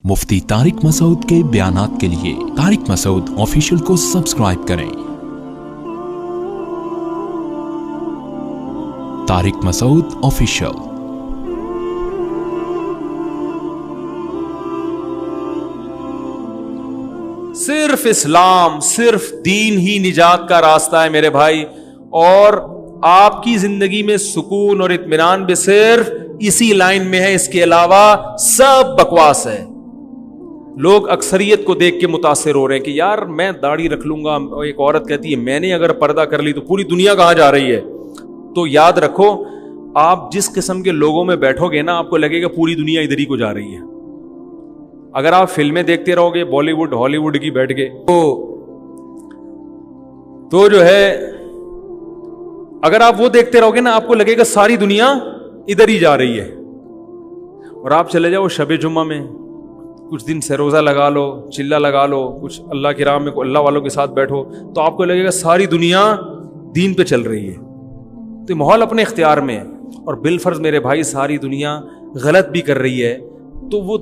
मुफ्ती तारिक मसूद के बयानात के लिए तारिक मसूद ऑफिशियल को सब्सक्राइब करें। तारिक मसूद ऑफिशियल। सिर्फ इस्लाम, सिर्फ दीन ही निजात का रास्ता है मेरे भाई। और आपकी जिंदगी में सुकून और इत्मीनान भी सिर्फ इसी लाइन में है, इसके अलावा सब बकवास है। लोग अक्सरियत को देख के मुतासिर हो रहे हैं कि यार मैं दाढ़ी रख लूंगा। एक औरत कहती है मैंने अगर पर्दा कर ली तो पूरी दुनिया कहां जा रही है। तो याद रखो, आप जिस किस्म के लोगों में बैठोगे ना, आपको लगेगा पूरी दुनिया इधर ही को जा रही है। अगर आप फिल्में देखते रहोगे बॉलीवुड हॉलीवुड की बैठ के, तो जो है अगर आप वो देखते रहोगे ना, आपको लगेगा सारी दुनिया इधर ही जा रही है। और आप चले जाओ शबे जुम्मा में, कुछ दिन से रोजा लगा लो, चिल्ला लगा लो, कुछ अल्लाह की राह में अल्लाह वालों के साथ बैठो, तो आपको लगेगा सारी दुनिया दीन पे चल रही है। तो माहौल अपने इख्तियार में है। और बिलफर्ज मेरे भाई सारी दुनिया गलत भी कर रही है, तो वो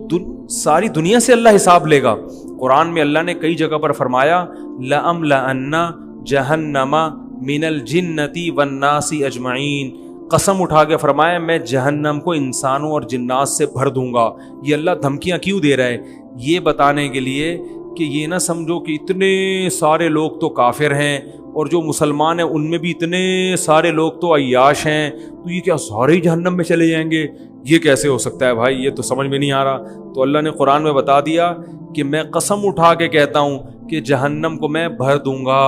सारी दुनिया से अल्लाह हिसाब लेगा। कुरान में अल्लाह ने कई जगह पर फरमाया, लअम्लअन्ना जहन्नमा मिनल जिन्नति वन्नासी अजमाइन। कसम उठा के फरमाया मैं जहन्नम को इंसानों और जिन्नात से भर दूंगा। ये अल्लाह धमकियां क्यों दे रहा है? ये बताने के लिए कि ये ना समझो कि इतने सारे लोग तो काफिर हैं और जो मुसलमान हैं उनमें भी इतने सारे लोग तो अय्याश हैं, तो ये क्या सारे ही जहन्नम में चले जाएंगे? ये कैसे हो सकता है भाई? ये तो समझ में नहीं आ रहा। तो अल्लाह ने कुरान में बता दिया कि मैं कसम उठा के कहता हूँ कि जहन्नम को मैं भर दूंगा।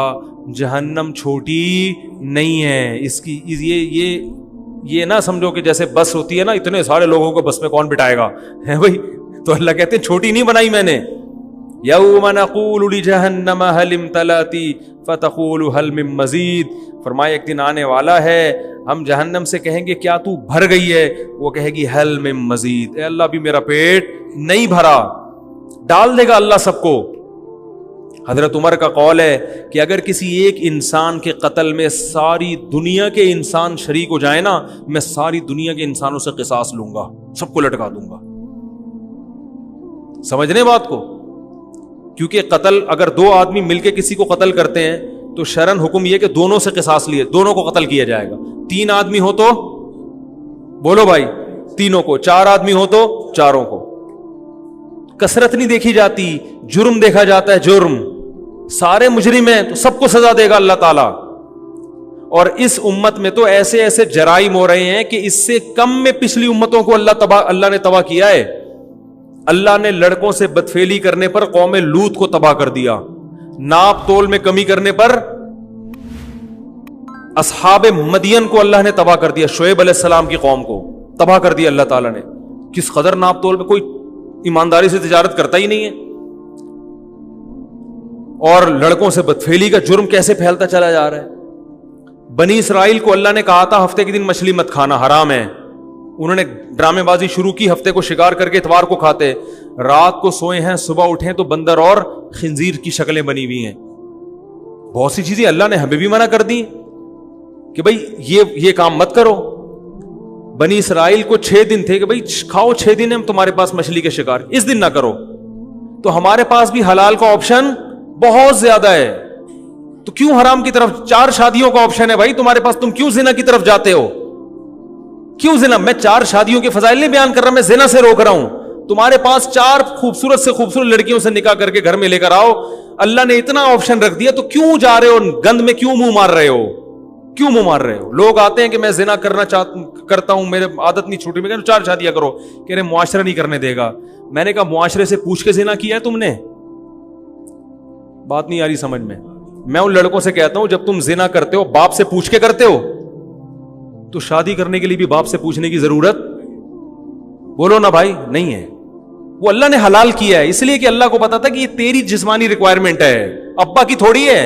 जहन्नम छोटी नहीं है। इसकी ये ना समझो कि जैसे बस होती है ना, इतने सारे लोगों को बस में कौन बिठाएगा है भाई। तो अल्लाह कहते हैं छोटी नहीं बनाई मैंने। यौम नक़ूलु लिजहन्नम हल इम्तलअति फतक़ूलु हल मिन मज़ीद। फरमाया एक दिन आने वाला है, हम जहन्नम से कहेंगे क्या तू भर गई है? वो कहेगी हल मिन मज़ीद, अल्लाह भी मेरा पेट नहीं भरा। डाल देगा अल्लाह सबको। हजरत उमर का कौल है कि अगर किसी एक इंसान के कत्ल में सारी दुनिया के इंसान शरीक हो जाए ना, मैं सारी दुनिया के इंसानों से किसास लूंगा, सबको लटका दूंगा। समझने बात को? क्योंकि कत्ल अगर दो आदमी मिलके किसी को कत्ल करते हैं तो शरन हुक्म यह कि दोनों से किसास लिए, दोनों को कत्ल किया जाएगा। तीन आदमी हो तो बोलो भाई तीनों को, चार आदमी हो तो चारों को। कसरत नहीं देखी जाती, जुर्म देखा जाता है। जुर्म सारे मुजरिम हैं तो सबको सजा देगा अल्लाह ताला। और इस उम्मत में तो ऐसे ऐसे जराइम हो रहे हैं कि इससे कम में पिछली उम्मतों को अल्लाह ने तबाह किया है। अल्लाह ने लड़कों से बदफेली करने पर कौम लूत को तबाह कर दिया। नाप तोल में कमी करने पर असहाब मदियन को अल्लाह ने तबाह कर दिया। शुएब अलैहिस्सलाम की कौम को तबाह कर दिया अल्लाह ताला ने। किस कदर नाप तोल में कोई ईमानदारी से तिजारत करता ही नहीं है। और लड़कों से बदफेली का जुर्म कैसे फैलता चला जा रहा है। बनी इसराइल को अल्लाह ने कहा था हफ्ते के दिन मछली मत खाना, हराम है। उन्होंने ड्रामेबाजी शुरू की, हफ्ते को शिकार करके इतवार को खाते। रात को सोए हैं, सुबह उठे तो बंदर और खिंजीर की शक्लें बनी हुई हैं। बहुत सी चीजें अल्लाह ने हमें भी मना कर दी कि भाई ये काम मत करो। बनी इसराइल को 6 दिन थे कि भाई खाओ, 6 दिन है तुम्हारे पास मछली के शिकार, इस दिन ना करो। तो हमारे पास भी हलाल का ऑप्शन बहुत ज्यादा है, तो क्यों हराम की तरफ? 4 शादियों का ऑप्शन है भाई तुम्हारे पास, तुम क्यों जिना की तरफ जाते हो? क्यों जिना? मैं 4 शादियों के फजाइल नहीं बयान कर रहा, मैं जिना से रोक रहा हूं। तुम्हारे पास 4 खूबसूरत से खूबसूरत लड़कियों से निकाह करके घर में लेकर आओ। अल्लाह ने इतना ऑप्शन रख दिया, तो क्यों जा रहे हो? गंद में क्यों मुंह मार रहे हो? क्यों मुंह मार रहे हो? लोग आते हैं कि मैं जिना करता हूं, मेरे आदत नहीं छूटी, मैं 4 शादियां करो। कह रहे मुआशरा नहीं करने देगा। मैंने कहा मुआशरे से पूछ के जिना किया है तुमने? बात नहीं आ रही समझ में। मैं उन लड़कों से कहता हूं जब तुम जिना करते हो बाप से पूछ के करते हो, तो शादी करने के लिए भी बाप से पूछने की जरूरत बोलो ना भाई नहीं है। वो अल्लाह ने हलाल किया है इसलिए कि अल्लाह को पता था कि ये तेरी जिस्मानी रिक्वायरमेंट है, अब्बा की थोड़ी है।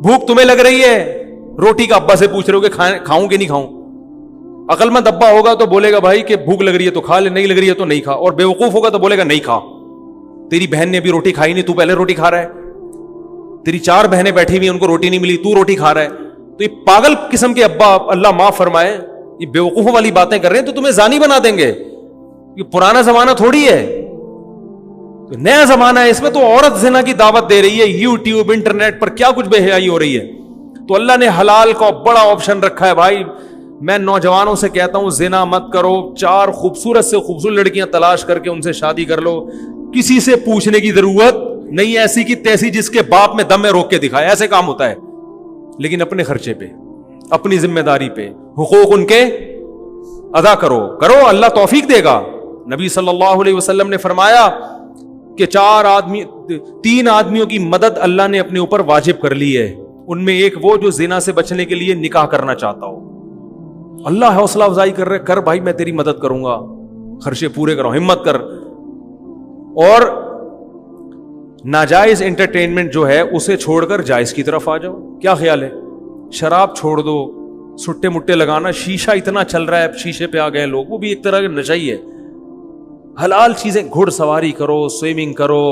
भूख तुम्हें लग रही है, रोटी का अब्बा से पूछ रहे हो कि खाऊं कि नहीं खाऊं। अकलमंद अब्बा होगा तो बोलेगा भाई कि भूख लग रही है तो खा ले, नहीं लग रही है तो नहीं खा। और बेवकूफ होगा तो बोलेगा नहीं खा। तेरी बहन ने अभी रोटी खाई नहीं, तू पहले रोटी खा रहा है। तेरी 4 बहनें बैठी हुई, उनको रोटी नहीं मिली, तू रोटी खा रहा है। तो ये पागल किस्म के अब्बा, अल्लाह माफ फरमाए, ये बेवकूफों वाली बातें कर रहे हैं तो तुम्हें जानी बना देंगे। ये पुराना जमाना थोड़ी है। تو نیا زمانہ ہے, اس میں تو عورت زنا کی دعوت دے رہی ہے, یوٹیوب انٹرنیٹ پر کیا کچھ بے حیائی ہو رہی ہے. تو اللہ نے حلال کا بڑا آپشن رکھا ہے بھائی. میں نوجوانوں سے کہتا ہوں زنا مت کرو, 4 خوبصورت سے خوبصورت لڑکیاں تلاش کر کے ان سے شادی کر لو, کسی سے پوچھنے کی ضرورت نہیں, ایسی کی تیسی جس کے باپ میں دم میں روک کے دکھائے, ایسے کام ہوتا ہے. لیکن اپنے خرچے پہ, اپنی ذمہ داری پہ, حقوق ان کے ادا کرو, اللہ توفیق دے گا. نبی صلی اللہ علیہ وسلم نے فرمایا کہ 3 آدمیوں کی مدد اللہ نے اپنے اوپر واجب کر لی ہے. ان میں ایک وہ جو زنا سے بچنے کے لیے نکاح کرنا چاہتا ہو. اللہ حوصلہ افزائی کر رہے, کر بھائی میں تیری مدد کروں گا, خرچے پورے کرو, ہمت کر. اور ناجائز انٹرٹینمنٹ جو ہے اسے چھوڑ کر جائز کی طرف آ جاؤ. کیا خیال ہے؟ شراب چھوڑ دو, سٹے مٹے لگانا, شیشہ اتنا چل رہا ہے, شیشے پہ آ گئے لوگ, وہ بھی ایک طرح کا نشہ ہی ہے. حلال چیزیں, گھڑ سواری کرو, سوئمنگ کرو,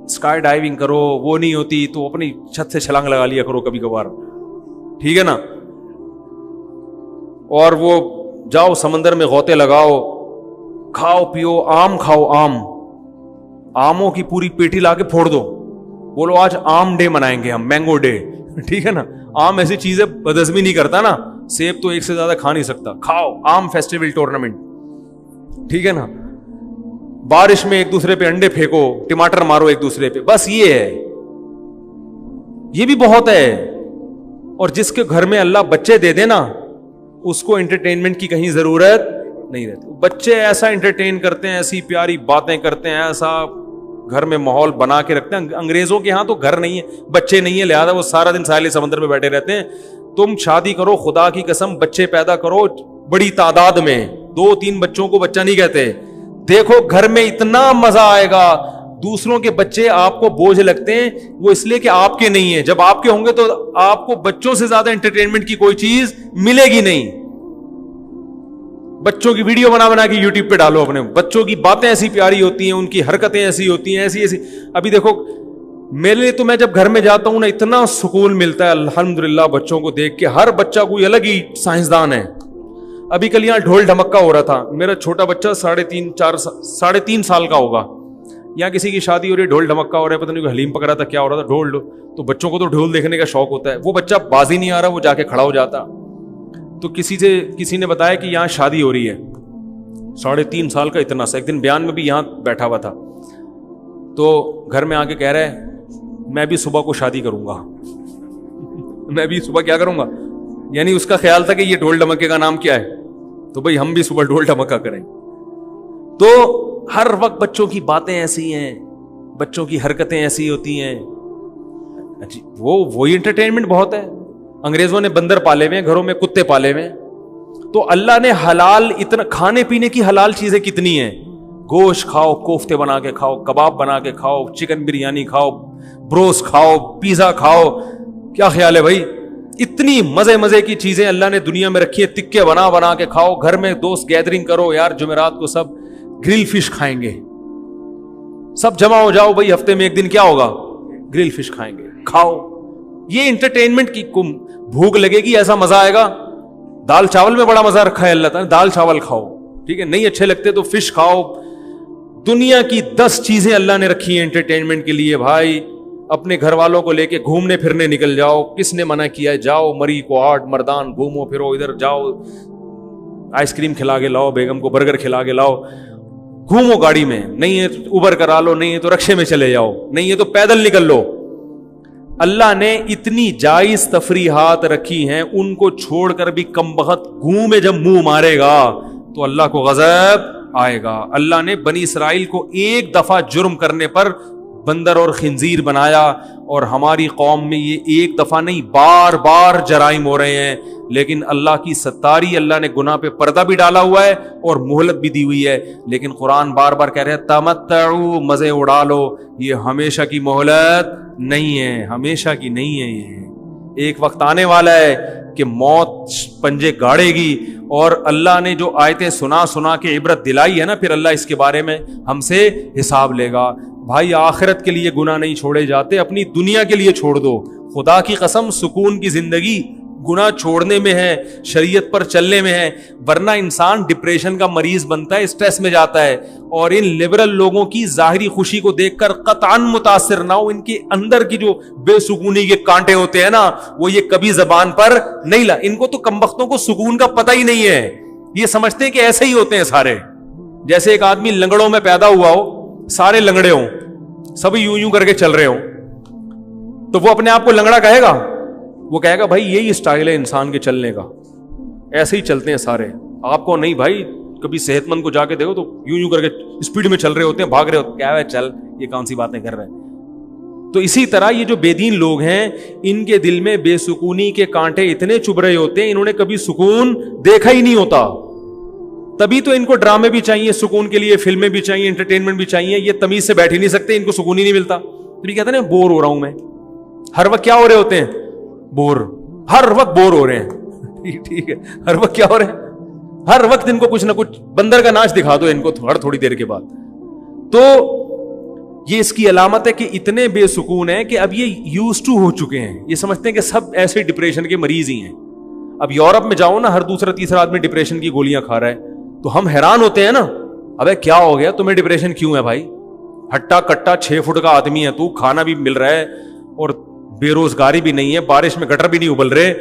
اسکائی ڈائیونگ کرو, وہ نہیں ہوتی تو اپنی چھت سے چھلانگ لگا لیا کرو کبھی کبھار, ٹھیک ہے نا. اور وہ جاؤ سمندر میں غوطے لگاؤ, کھاؤ پیو, آم کھاؤ, آموں کی پوری پیٹی لا کے پھوڑ دو, بولو آج آم ڈے منائیں گے ہم, مینگو ڈے, ٹھیک ہے نا. آم ایسی چیز ہے بدہضمی نہیں کرتا نا, سیب تو ایک سے زیادہ کھا نہیں سکتا, کھاؤ. آم فیسٹیول ٹورنامنٹ, ٹھیک ہے نا. بارش میں ایک دوسرے پہ انڈے پھینکو, ٹماٹر مارو ایک دوسرے پہ, بس یہ ہے, یہ بھی بہت ہے. اور جس کے گھر میں اللہ بچے دے دے نا, اس کو انٹرٹینمنٹ کی کہیں ضرورت نہیں رہتی. بچے ایسا انٹرٹین کرتے ہیں, ایسی پیاری باتیں کرتے ہیں, ایسا گھر میں ماحول بنا کے رکھتے ہیں. انگریزوں کے ہاں تو گھر نہیں ہے, بچے نہیں ہے, لہذا وہ سارا دن ساحل سمندر پہ بیٹھے رہتے ہیں. تم شادی کرو, خدا کی قسم بچے پیدا کرو بڑی تعداد میں, 2-3 بچوں کو بچہ نہیں کہتے. دیکھو گھر میں اتنا مزہ آئے گا. دوسروں کے بچے آپ کو بوجھ لگتے ہیں, وہ اس لیے کہ آپ کے نہیں ہیں. جب آپ کے ہوں گے تو آپ کو بچوں سے زیادہ انٹرٹینمنٹ کی کوئی چیز ملے گی نہیں. بچوں کی ویڈیو بنا بنا کے یوٹیوب پہ ڈالو, اپنے بچوں کی باتیں ایسی پیاری ہوتی ہیں, ان کی حرکتیں ایسی ہوتی ہیں, ایسی. ابھی دیکھو میرے لیے تو, میں جب گھر میں جاتا ہوں نا, اتنا سکون ملتا ہے الحمدللہ بچوں کو دیکھ کے. ہر بچہ کوئی الگ ہی سائنسدان ہے. ابھی کل یہاں ڈھول ڈھمکا ہو رہا تھا, میرا چھوٹا بچہ 3.5 سال کا ہوگا, یہاں کسی کی شادی ہو رہی ہے, ڈھول ڈھمکا ہو رہا ہے, پتہ نہیں حلیم پک رہا تھا, کیا ہو رہا تھا, ڈھول. تو بچوں کو تو ڈھول دیکھنے کا شوق ہوتا ہے. وہ بچہ بازی نہیں آ رہا, وہ جا کے کھڑا ہو جاتا. تو کسی نے بتایا کہ یہاں شادی ہو رہی ہے, 3.5 سال کا اتنا سا. ایک دن بیان میں بھی یہاں بیٹھا ہوا تھا, تو گھر میں آ کے کہہ رہا ہے میں بھی صبح کو شادی کروں گا. میں بھی صبح کیا کروں گا, یعنی اس کا خیال تھا کہ یہ ڈھول ڈھمکے کا نام کیا ہے, تو بھائی ہم بھی صبح ڈھول ڈھمکا کریں. تو ہر وقت بچوں کی باتیں ایسی ہیں, بچوں کی حرکتیں ایسی ہوتی ہیں, وہی انٹرٹینمنٹ بہت ہے. انگریزوں نے بندر پالے ہوئے ہیں, گھروں میں کتے پالے ہوئے ہیں. تو اللہ نے حلال اتنا, کھانے پینے کی حلال چیزیں کتنی ہیں. گوشت کھاؤ, کوفتے بنا کے کھاؤ, کباب بنا کے کھاؤ, چکن بریانی کھاؤ, بروس کھاؤ, پیزا کھاؤ. کیا خیال ہے بھائی؟ اتنی مزے کی چیزیں اللہ نے دنیا میں رکھی ہے. تکے بنا بنا کے کھاؤ. گھر میں دوست گیدرنگ کرو, یار جمعرات کو سب گرل فش کھائیں گے, سب جمع ہو جاؤ بھائی, ہفتے میں ایک دن کیا ہوگا, گرل فش کھائیں گے, کھاؤ. یہ انٹرٹینمنٹ کی بھوک لگے گی, ایسا مزہ آئے گا. دال چاول میں بڑا مزہ رکھا ہے اللہ تعالیٰ, دال چاول کھاؤ, ٹھیک ہے. نہیں اچھے لگتے تو فش کھاؤ. دنیا کی 10 چیزیں اللہ نے رکھی ہیں انٹرٹینمنٹ کے لیے. بھائی اپنے گھر والوں کو لے کے گھومنے پھرنے نکل جاؤ. کس نے منع کیا ہے؟ جاؤ, مری کو آٹ مردان گھومو پھرو, ادھر جاؤ, آئس کریم کھلا کے لاؤ, بیگم کو برگر کھلا کے لاؤ, گھومو گاڑی میں. نہیں ہے اوبر کرا لو, نہیں ہے تو رکشے میں چلے جاؤ, نہیں ہے تو پیدل نکل لو. اللہ نے اتنی جائز تفریحات رکھی ہیں, ان کو چھوڑ کر بھی کم بخت گھوں میں جب منہ مارے گا تو اللہ کو غضب آئے گا. اللہ نے بنی اسرائیل کو ایک دفعہ جرم کرنے پر بندر اور خنزیر بنایا, اور ہماری قوم میں یہ ایک دفعہ نہیں بار بار جرائم ہو رہے ہیں. لیکن اللہ کی ستاری, اللہ نے گناہ پہ پردہ بھی ڈالا ہوا ہے اور مہلت بھی دی ہوئی ہے. لیکن قرآن بار بار کہہ رہے ہیں تمتعوا, مزے اڑا لو. یہ ہمیشہ کی مہلت نہیں ہے, ہمیشہ کی نہیں ہے. یہ ایک وقت آنے والا ہے کہ موت پنجے گاڑے گی, اور اللہ نے جو آیتیں سنا کے عبرت دلائی ہے نا, پھر اللہ اس کے بارے میں ہم سے حساب لے گا. بھائی آخرت کے لیے گناہ نہیں چھوڑے جاتے, اپنی دنیا کے لیے چھوڑ دو. خدا کی قسم سکون کی زندگی गुनाह छोड़ने में है, शरीयत पर चलने में है, वरना इंसान डिप्रेशन का मरीज बनता है, स्ट्रेस में जाता है। और इन लिबरल लोगों की जाहिरी खुशी को देखकर कतआन मुतासिर ना हो, इनके अंदर की जो बेसुकूनी के कांटे होते हैं ना, वो ये कभी जबान पर नहीं ला। इनको तो कमबख्तों को सुकून का पता ही नहीं है, ये समझते हैं कि ऐसे ही होते हैं सारे। जैसे एक आदमी लंगड़ों में पैदा हुआ हो, सारे लंगड़े हों, सभी यूं यूं करके चल रहे हो, तो वो अपने आप को लंगड़ा कहेगा? वो कहेगा भाई यही स्टाइल है इंसान के चलने का, ऐसे ही चलते हैं सारे। आपको नहीं भाई, कभी सेहतमंद को जाके देखो तो यूं यूं करके स्पीड में चल रहे होते हैं, भाग रहे होते हैं, क्या है चल, ये कौन सी बातें कर रहे हैं। तो इसी तरह ये जो बेदीन लोग हैं, इनके दिल में बेसुकूनी के कांटे इतने चुभ रहे होते हैं, इन्होंने कभी सुकून देखा ही नहीं होता। तभी तो इनको ड्रामे भी चाहिए सुकून के लिए, फिल्में भी चाहिए, एंटरटेनमेंट भी चाहिए। ये तमीज से बैठ ही नहीं सकते, इनको सुकून ही नहीं मिलता। तो ये कहते हैं ना बोर हो रहा हूं मैं, हर वक्त क्या हो रहे होते हैं? बोर, हर वक्त बोर हो रहे हैं। ठीक है, हर वक्त क्या हो रहे हैं? हर वक्त इनको कुछ ना कुछ बंदर का नाच दिखा दो इनको हर थोड़ी देर के बाद। तो ये इसकी अलामत है कि इतने बेसुकून है कि अब ये यूज्ड टू हो चुके हैं, ये समझते हैं कि सब ऐसे डिप्रेशन के मरीज ही हैं। अब यूरोप में जाओ ना, हर दूसरा तीसरा आदमी डिप्रेशन की गोलियां खा रहा है, तो हम हैरान होते हैं ना, अबे क्या हो गया तुम्हें, डिप्रेशन क्यों है भाई? हट्टा कट्टा 6 फुट का आदमी है तू, खाना भी मिल रहा है और बेरोजगारी भी नहीं है, बारिश में गटर भी नहीं उबल रहे,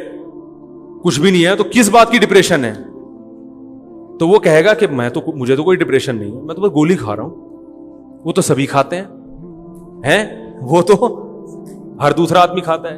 कुछ भी नहीं है, तो किस बात की डिप्रेशन है? तो वो कहेगा कि मुझे तो कोई डिप्रेशन नहीं है, मैं तो बस गोली खा रहा हूं। वो तो सभी खाते हैं, वो तो हर दूसरा आदमी खाता है।